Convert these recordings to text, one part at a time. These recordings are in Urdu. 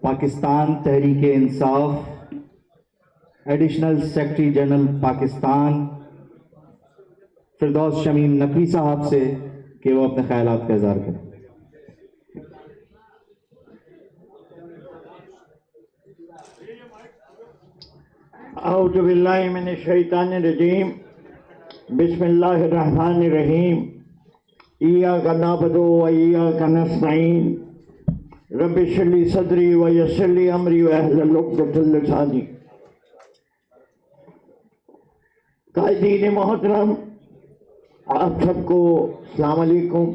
Pakistan Tehreek Insaf additional secretary general Pakistan Firdous Shamim Naqvi صاحب سے کہ وہ اپنے خیالات کا اظہار کریں۔ اعوذ باللہ من الشیطان الرجیم، بسم اللہ الرحمن الرحیم، ایاک نعبد و ایاک نستعین، رب اشرح لی صدری ویسر لی امری واحلل عقدۃ من لسانی۔ قائدین محترم، آپ سب کو السلام علیکم،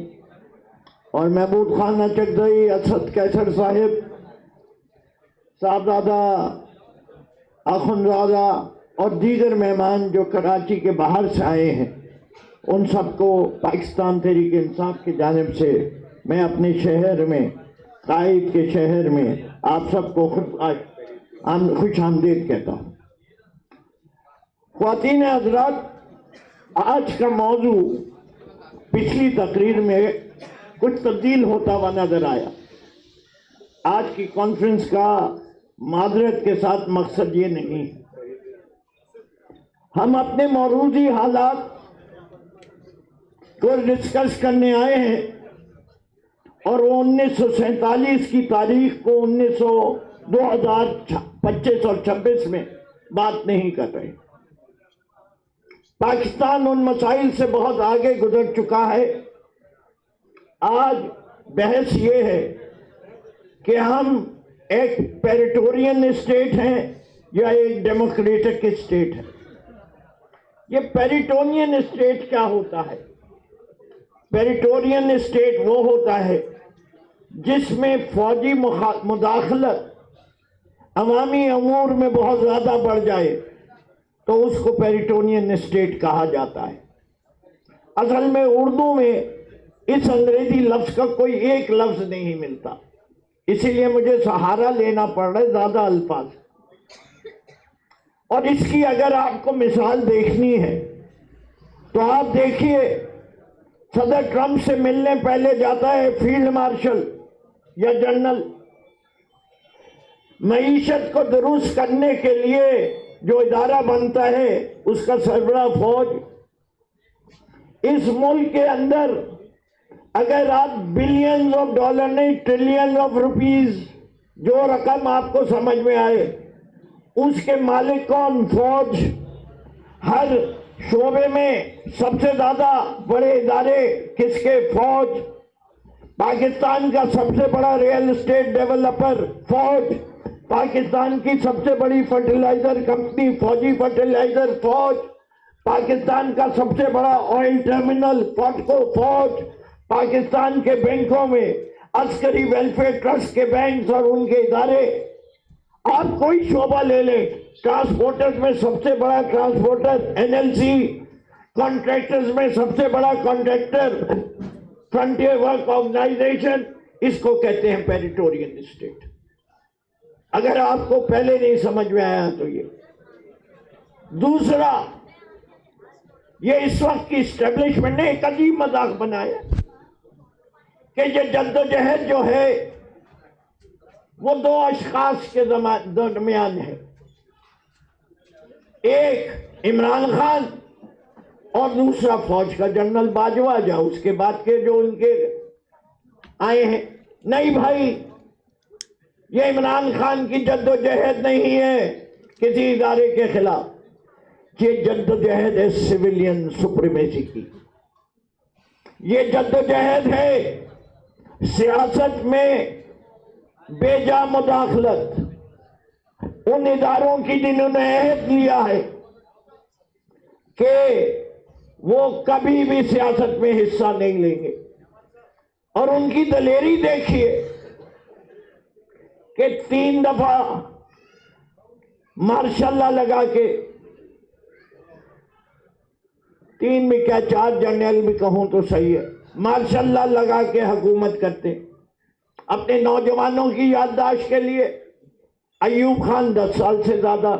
اور محمود خان چکدئی، اسد کیسر صاحب، صاحبزادہ آخوندزادہ اور دیگر مہمان جو کراچی کے باہر سے آئے ہیں، ان سب کو پاکستان تحریک انصاف کی جانب سے میں اپنے شہر میں، قائد کے شہر میں، آپ سب کو خوش آمدید کہتا ہوں۔ خواتین حضرات، آج کا موضوع پچھلی تقریر میں کچھ تبدیل ہوتا ہوا نظر آیا۔ آج کی کانفرنس کا معذرت کے ساتھ مقصد یہ نہیں، ہم اپنے موروثی حالات کو ڈسکس کرنے آئے ہیں، اور وہ 1947 کی تاریخ کو 2025 اور 26 میں بات نہیں کر رہے۔ پاکستان ان مسائل سے بہت آگے گزر چکا ہے۔ آج بحث یہ ہے کہ ہم ایک پیریٹورین اسٹیٹ ہیں یا ایک ڈیموکریٹک اسٹیٹ ہے۔ یہ پیریٹورین اسٹیٹ کیا ہوتا ہے؟ پیریٹورین اسٹیٹ وہ ہوتا ہے جس میں فوجی مداخلت عوامی امور میں بہت زیادہ بڑھ جائے تو اس کو پیریٹورین اسٹیٹ کہا جاتا ہے۔ اصل میں اردو میں اس انگریزی لفظ کا کوئی ایک لفظ نہیں ملتا، اسی لیے مجھے سہارا لینا پڑ رہا ہے زیادہ الفاظ، اور اس کی اگر آپ کو مثال دیکھنی ہے تو آپ دیکھیے، صدر ٹرمپ سے ملنے پہلے جاتا ہے فیلڈ مارشل یا جنرل۔ معیشت کو درست کرنے کے لیے جو ادارہ بنتا ہے اس کا سربراہ فوج۔ اس ملک کے اندر اگر آپ بلینز آف ڈالر نہیں، ٹریلین آف روپیز، جو رقم آپ کو سمجھ میں آئے، اس کے مالک کون؟ فوج۔ ہر شعبے میں سب سے زیادہ بڑے ادارے کس کے؟ فوج۔ پاکستان کا سب سے بڑا ریئل اسٹیٹ ڈیولپر فوج۔ پاکستان کی سب سے بڑی فرٹیلائزر کمپنی فوجی فرٹیلائزر فوج۔ پاکستان کا سب سے بڑا آئل ٹرمینل پاٹکو فوج۔ پاکستان کے بینکوں میں عسکری ویلفیئر ٹرسٹ کے بینکس اور ان کے ادارے، آپ کوئی شعبہ لے لیں، ٹرانسپورٹرز میں سب سے بڑا ٹرانسپورٹر NLC، کانٹریکٹرز میں سب سے بڑا کانٹریکٹر فرنٹیئر ورک آرگنائزیشن، اس کو کہتے ہیں پیریٹورین اسٹیٹ۔ اگر آپ کو پہلے نہیں سمجھ میں آیا تو یہ دوسرا، یہ اس وقت کی اسٹیبلشمنٹ نے ایک عجیب مذاق بنایا کہ یہ جدوجہد جو ہے وہ دو اشخاص کے درمیان ہے، ایک عمران خان اور دوسرا فوج کا جنرل باجوہ، یا اس کے بعد کے جو ان کے آئے ہیں۔ نہیں بھائی، یہ عمران خان کی جدوجہد نہیں ہے کسی ادارے کے خلاف، یہ جدوجہد ہے سویلین سپریمیسی کی۔ یہ جدوجہد ہے سیاست میں بے جا مداخلت، ان اداروں کی جنہوں نے عہد لیا ہے کہ وہ کبھی بھی سیاست میں حصہ نہیں لیں گے، اور ان کی دلیری دیکھیے کہ 3 دفعہ ماشاء اللہ لگا کے، 3 میں کیا 4 جنرل بھی کہوں تو صحیح ہے، ماشاء اللہ لگا کے حکومت کرتے۔ اپنے نوجوانوں کی یادداشت کے لیے ایوب خان 10 سال سے زیادہ،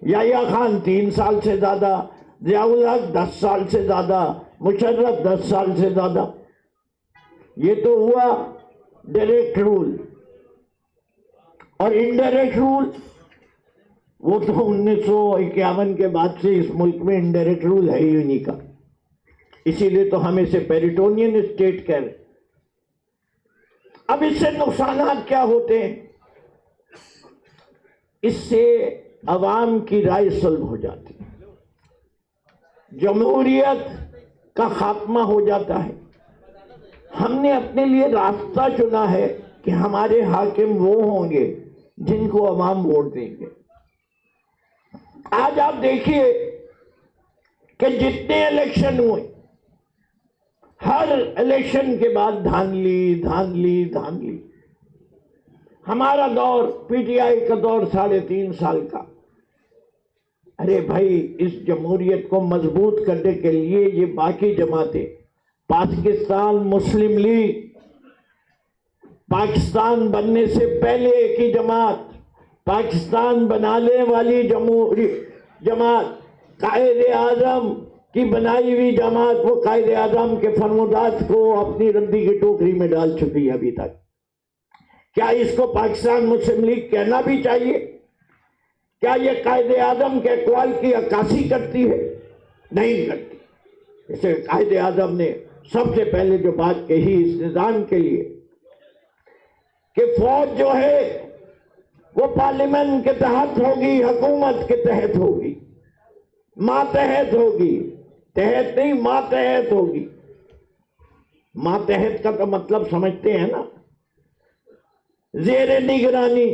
یحییٰ خان 3 سال سے زیادہ، ضیاء الحق 10 سال سے زیادہ، مشرف 10 سال سے زیادہ۔ یہ تو ہوا ڈائریکٹ رول۔ اور انڈائریکٹ رول، وہ تو 1951 کے بعد سے اس ملک میں انڈائریکٹ رول ہے ہی نہیں کا، اسی لیے تو ہم اسے پیریٹونین اسٹیٹ کہہ رہے۔ اب اس سے نقصانات کیا ہوتے ہیں؟ اس سے عوام کی رائے سلب ہو جاتی ہے، جمہوریت کا خاتمہ ہو جاتا ہے۔ ہم نے اپنے لیے راستہ چنا ہے کہ ہمارے حاکم وہ ہوں گے جن کو عوام ووٹ دیں گے۔ آج آپ دیکھیے کہ جتنے الیکشن ہوئے، ہر الیکشن کے بعد دھاندلی دھاندلی دھاندلی۔ ہمارا دور پی ٹی آئی کا دور 3.5 سال کا۔ ارے بھائی، اس جمہوریت کو مضبوط کرنے کے لیے یہ باقی جماعتیں، پاکستان مسلم لیگ، پاکستان بننے سے پہلے کی جماعت، پاکستان بنانے والی جماعت، قائد اعظم کی بنائی ہوئی جماعت، وہ قائد اعظم کے فرمودات کو اپنی ردی کی ٹوکری میں ڈال چکی ہے ابھی تک۔ کیا اس کو پاکستان مسلم لیگ کہنا بھی چاہیے؟ کیا یہ قائد اعظم کے اقوال کی عکاسی کرتی ہے؟ نہیں کرتی۔ اسے قائد اعظم نے سب سے پہلے جو بات کہی اس نظام کے لیے کہ فوج جو ہے وہ پارلیمنٹ کے تحت ہوگی، حکومت کے تحت ہوگی، ماتحت ہوگی، تحت نہیں ماتحت ہوگی۔ ماتحت کا تو مطلب سمجھتے ہیں نا، زیر نگرانی۔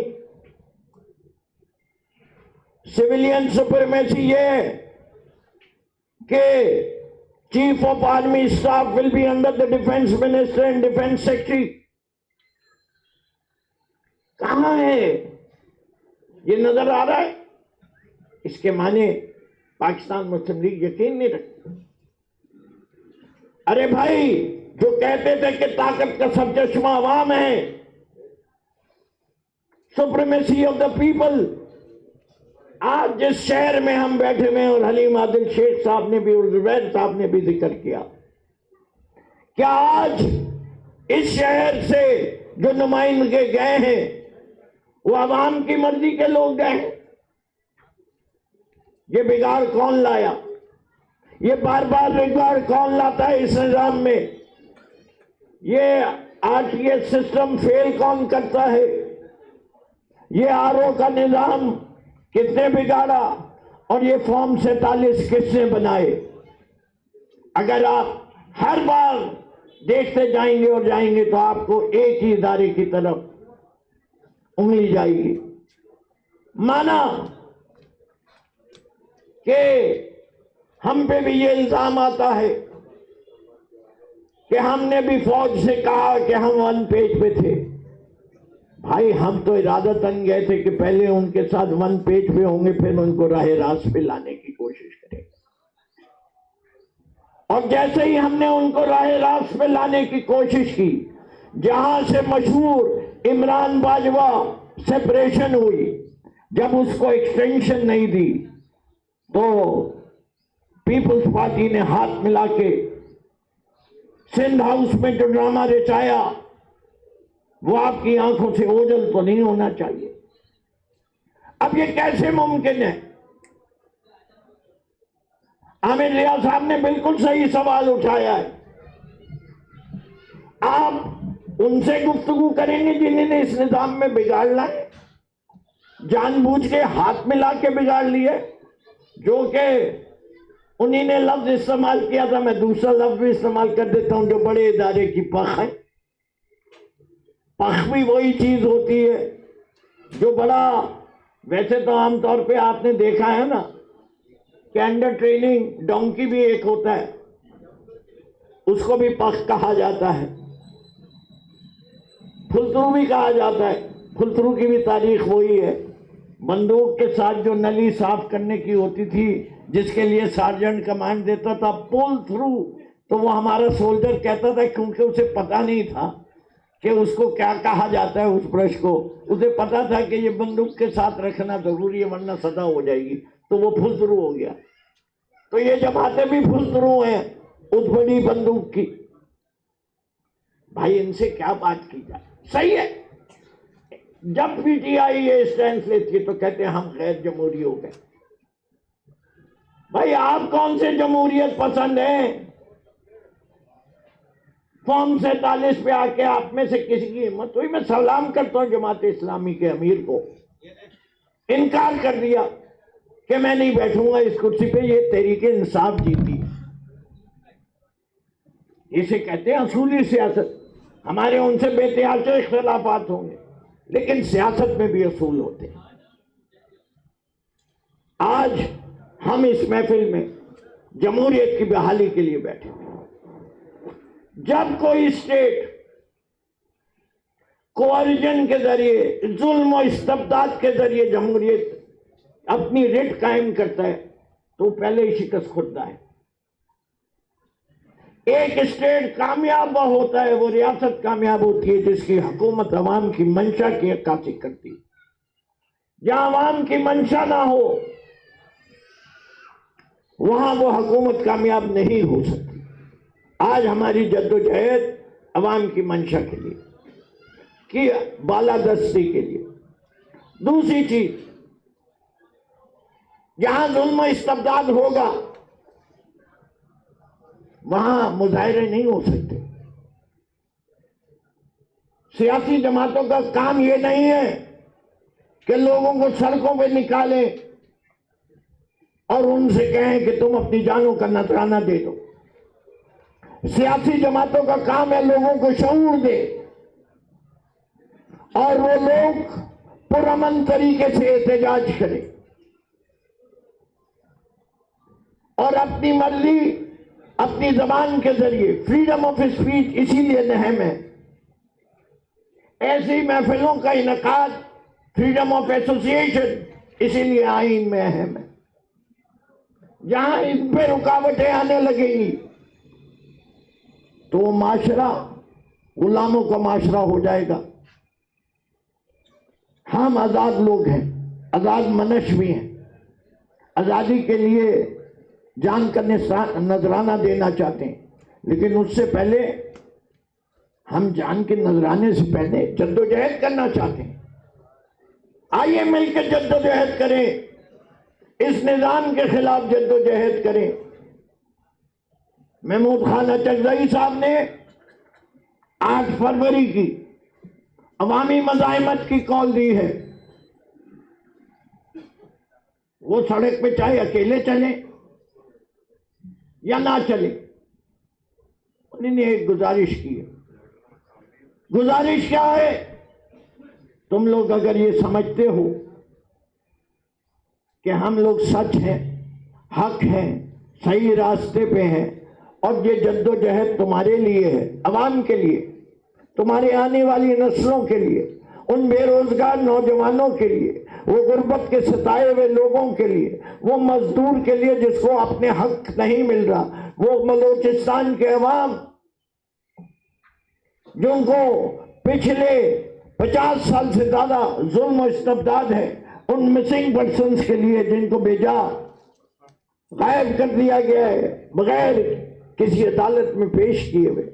سویلین سپریمیسی یہ ہے کہ chief of army staff will be under the defence minister and defence secretary. کہاں ہے یہ؟ نظر آ رہا ہے؟ اس کے معنی پاکستان مسلم لیگ یقین نہیں رکھتی۔ ارے بھائی، جو کہتے تھے کہ طاقت کا سرچشمہ عوام ہے، سپریمیسی آف دا پیپل، آج جس شہر میں ہم بیٹھے ہوئے ہیں، اور حلیم عادل شیخ صاحب نے بھی اور زبیر صاحب نے بھی ذکر کیا، کیا آج اس شہر سے جو نمائندے گئے ہیں وہ عوام کی مرضی کے لوگ گئے ہیں؟ یہ بگاڑ کون لایا؟ یہ بار بار بگاڑ کون لاتا ہے اس نظام میں؟ یہ R T S system fail کون کرتا ہے؟ یہ آر او کا نظام کس نے بگاڑا؟ اور یہ فارم 47 کس نے بنائے؟ اگر آپ ہر بار دیکھتے جائیں گے اور جائیں گے تو آپ کو ایک ہی ادارے کی طرف انگلی جائے گی۔ مانا کہ ہم پہ بھی یہ الزام آتا ہے کہ ہم نے بھی فوج سے کہا کہ ہم 1 پیج پہ تھے۔ بھائی، ہم تو ارادتاً گئے تھے کہ پہلے ان کے ساتھ 1 پیج پہ ہوں گے، پھر ان کو راہ راست پہ لانے کی کوشش کریں گے۔ اور جیسے ہی ہم نے ان کو راہ راست پہ لانے کی کوشش کی، جہاں سے مشہور عمران باجوہ سپریشن ہوئی، جب اس کو ایکسٹینشن نہیں دی تو پیپلز پارٹی نے ہاتھ ملا کے سندھ ہاؤس میں جو ڈرامہ رچایا، وہ آپ کی آنکھوں سے اوجھل تو نہیں ہونا چاہیے۔ اب یہ کیسے ممکن ہے؟ عامر ریاض صاحب نے بالکل صحیح سوال اٹھایا ہے۔ آپ ان سے گفتگو کریں گے جنہوں نے اس نظام میں بگاڑنا ہے، جان بوجھ کے ہاتھ ملا کے بگاڑ لیے، جو کہ انہی نے لفظ استعمال کیا تھا، میں دوسرا لفظ بھی استعمال کر دیتا ہوں، جو بڑے ادارے کی پخ ہے۔ پخ بھی وہی چیز ہوتی ہے جو بڑا، ویسے تو عام طور پہ آپ نے دیکھا ہے نا کہ انڈر ٹریننگ ڈونکی بھی ایک ہوتا ہے، اس کو بھی پخ کہا جاتا ہے، پھلترو بھی کہا جاتا ہے۔ پھلترو کی بھی تاریخ وہی ہے، بندوق کے ساتھ جو نلی صاف کرنے کی ہوتی تھی، جس کے لیے سارجنٹ کمانڈ دیتا تھا پول تھرو، تو وہ ہمارا سولجر کہتا تھا، کیونکہ اسے پتا نہیں تھا کہ اس کو کیا کہا جاتا ہے، اس برش کو، اسے پتا تھا کہ یہ بندوق کے ساتھ رکھنا ضروری ہے ورنہ سزا ہو جائے گی، تو وہ پھل تھرو ہو گیا۔ تو یہ جماعتیں بھی پھل تھرو ہیں اس بڑی بندوق کی۔ بھائی، ان سے کیا بات کی جائے؟ صحیح ہے، جب پی ٹی آئی یہ اسٹینس لیتی ہے تو کہتے ہیں ہم غیر جمہوری ہو گئے. بھائی آپ کون سے جمہوریت پسند ہیں؟ فارم 47 پہ آ کے آپ میں سے کسی کی ہمت ہوئی؟ میں سلام کرتا ہوں جماعت اسلامی کے امیر کو، انکار کر دیا کہ میں نہیں بیٹھوں گا اس کرسی پہ. یہ تحریک انصاف جیتی، اسے کہتے ہیں اصولی سیاست. ہمارے ان سے بے تحاشا اختلافات ہوں گے لیکن سیاست میں بھی اصول ہوتے ہیں. آج ہم اس محفل میں جمہوریت کی بحالی کے لیے بیٹھے ہیں. جب کوئی اسٹیٹ کوارجن کے ذریعے، ظلم و استبداد کے ذریعے جمہوریت اپنی رٹ قائم کرتا ہے تو پہلے ہی شکست خوردا ہے. ایک اسٹیٹ کامیاب ہوتا ہے، وہ ریاست کامیاب ہوتی ہے جس کی حکومت عوام کی منشا کی عکاسی کرتی ہے. جہاں عوام کی منشا نہ ہو وہاں وہ حکومت کامیاب نہیں ہو سکتی. آج ہماری جدوجہد عوام کی منشا کے لیے، کی بالادستی کے لیے. دوسری چیز، جہاں ظلم و استبداد ہوگا وہاں مظاہرے نہیں ہو سکتے. سیاسی جماعتوں کا کام یہ نہیں ہے کہ لوگوں کو سڑکوں پہ نکالیں اور ان سے کہیں کہ تم اپنی جانوں کا نذرانہ دے دو. سیاسی جماعتوں کا کام ہے لوگوں کو شعور دے اور وہ لوگ پرامن طریقے سے احتجاج کریں اور اپنی مرضی اپنی زبان کے ذریعے. فریڈم آف اسپیچ اسی لیے اہم ہے. ایسی محفلوں کا انعقاد، فریڈم آف ایسوسیشن، اسی لیے آئین میں اہم ہے. جہاں ان پہ رکاوٹیں آنے لگیں گی تو وہ معاشرہ غلاموں کا معاشرہ ہو جائے گا. ہم آزاد لوگ ہیں، آزاد منش بھی ہیں. آزادی کے لیے جان کا نذرانہ دینا چاہتے ہیں، لیکن اس سے پہلے ہم جان کے نذرانے سے پہلے جدوجہد کرنا چاہتے ہیں. آئیے مل کے جدوجہد کریں، اس نظام کے خلاف جدوجہد کریں. محمود خان اچکزئی صاحب نے 8 فروری کی عوامی مزاحمت کی کال دی ہے. وہ سڑک پہ چاہے اکیلے چلیں یا نہ چلیں، انہوں نے ایک گزارش کی ہے. گزارش کیا ہے؟ تم لوگ اگر یہ سمجھتے ہو کہ ہم لوگ سچ ہیں، حق ہیں، صحیح راستے پہ ہیں اور یہ جدوجہد تمہارے لیے ہے، عوام کے لیے، تمہارے آنے والی نسلوں کے لیے، ان بے روزگار نوجوانوں کے لیے، وہ غربت کے ستائے ہوئے لوگوں کے لیے، وہ مزدور کے لیے جس کو اپنے حق نہیں مل رہا، وہ بلوچستان کے عوام جن کو پچھلے 50 سال سے زیادہ ظلم و استبداد ہے، ان مسنگ پرسنز کے لیے جن کو بے جا غائب کر دیا گیا ہے بغیر کسی عدالت میں پیش کیے ہوئے،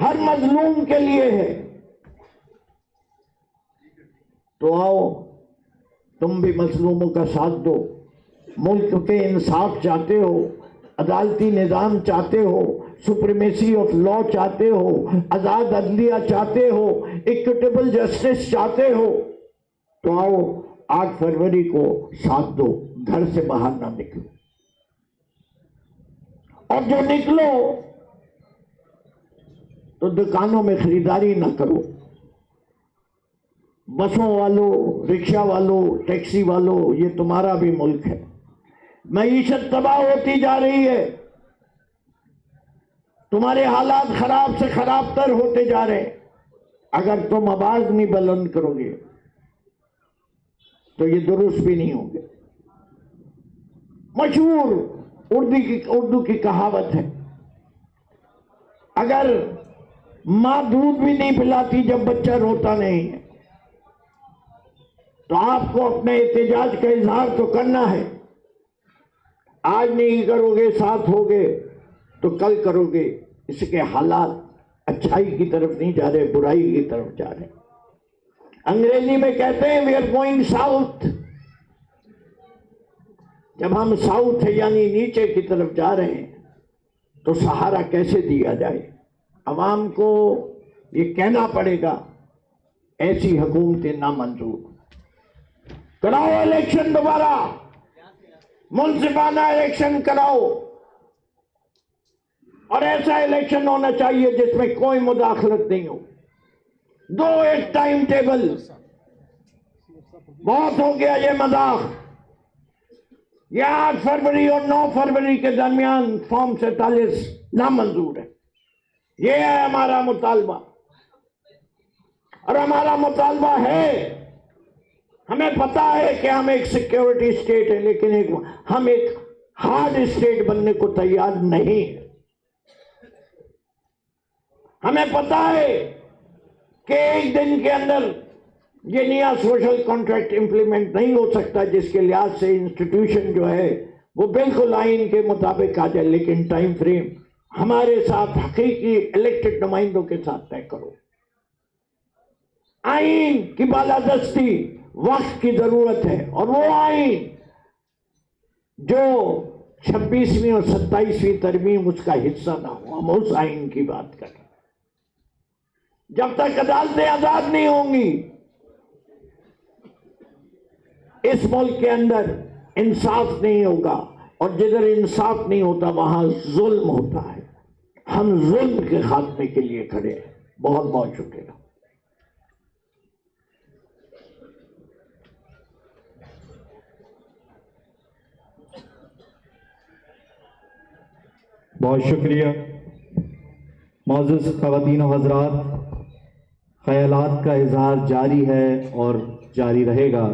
ہر مظلوم کے لیے ہے. تو آؤ تم بھی مظلوموں کا ساتھ دو. ملک کے انصاف چاہتے ہو، عدالتی نظام چاہتے ہو، سپریمیسی آف لا چاہتے ہو، آزاد عدلیہ چاہتے ہو، ایکوٹیبل جسٹس چاہتے ہو، تو آؤ 8 فروری کو ساتھ دو. گھر سے باہر نہ نکلو، اور جو نکلو تو دکانوں میں خریداری نہ کرو. بسوں والوں، رکشہ والوں، ٹیکسی والوں، یہ تمہارا بھی ملک ہے. معیشت تباہ ہوتی جا رہی ہے، تمہارے حالات خراب سے خراب تر ہوتے جا رہے ہیں. اگر تم آواز نہیں بلند کرو گے تو یہ درست بھی نہیں ہوں گے. مشہور اردو کی کہاوت ہے، اگر ماں دودھ بھی نہیں پلاتی جب بچہ روتا نہیں ہے تو آپ کو اپنے احتجاج کا اظہار تو کرنا ہے. آج نہیں کرو گے، ساتھ ہوگے تو کل کرو گے. اس کے حالات اچھائی کی طرف نہیں جا رہے، برائی کی طرف جا رہے. انگریزی میں کہتے ہیں وی آر گوئنگ ساؤتھ. جب ہم ساؤتھ یعنی نیچے کی طرف جا رہے ہیں تو سہارا کیسے دیا جائے؟ عوام کو یہ کہنا پڑے گا ایسی حکومتیں نامنظور. کراؤ الیکشن دوبارہ، منصفانہ الیکشن کراؤ، اور ایسا الیکشن ہونا چاہیے جس میں کوئی مداخلت نہیں ہو. دو ایک ٹائم ٹیبل، بہت ہو گیا یہ مذاق. یہ 8 فروری اور 9 فروری کے درمیان فارم 47 نامنظور ہے. یہ ہے ہمارا مطالبہ، اور ہمارا مطالبہ ہے، ہمیں پتا ہے کہ ہم ایک سیکیورٹی اسٹیٹ ہے، لیکن ہم ایک ہارڈ اسٹیٹ بننے کو تیار نہیں ہیں. ہمیں پتا ہے کہ ایک دن کے اندر یہ نیا سوشل کانٹریکٹ امپلیمنٹ نہیں ہو سکتا، جس کے لحاظ سے انسٹیٹیوشن جو ہے وہ بالکل آئین کے مطابق آ جائے، لیکن ٹائم فریم ہمارے ساتھ حقیقی الیکٹڈ نمائندوں کے ساتھ طے کرو. آئین کی بالادستی وقت کی ضرورت ہے، اور وہ آئین جو 26ویں اور 27ویں ترمیم اس کا حصہ نہ ہو. ہم اس آئین کی بات کریں. جب تک عدالتیں آزاد نہیں ہوں گی، اس ملک کے اندر انصاف نہیں ہوگا، اور جدھر انصاف نہیں ہوتا وہاں ظلم ہوتا ہے. ہم ظلم کے خاتمے کے لیے کھڑے ہیں. بہت بہت شکریہ. بہت شکریہ. معزز خواتین و حضرات، خیالات کا اظہار جاری ہے اور جاری رہے گا.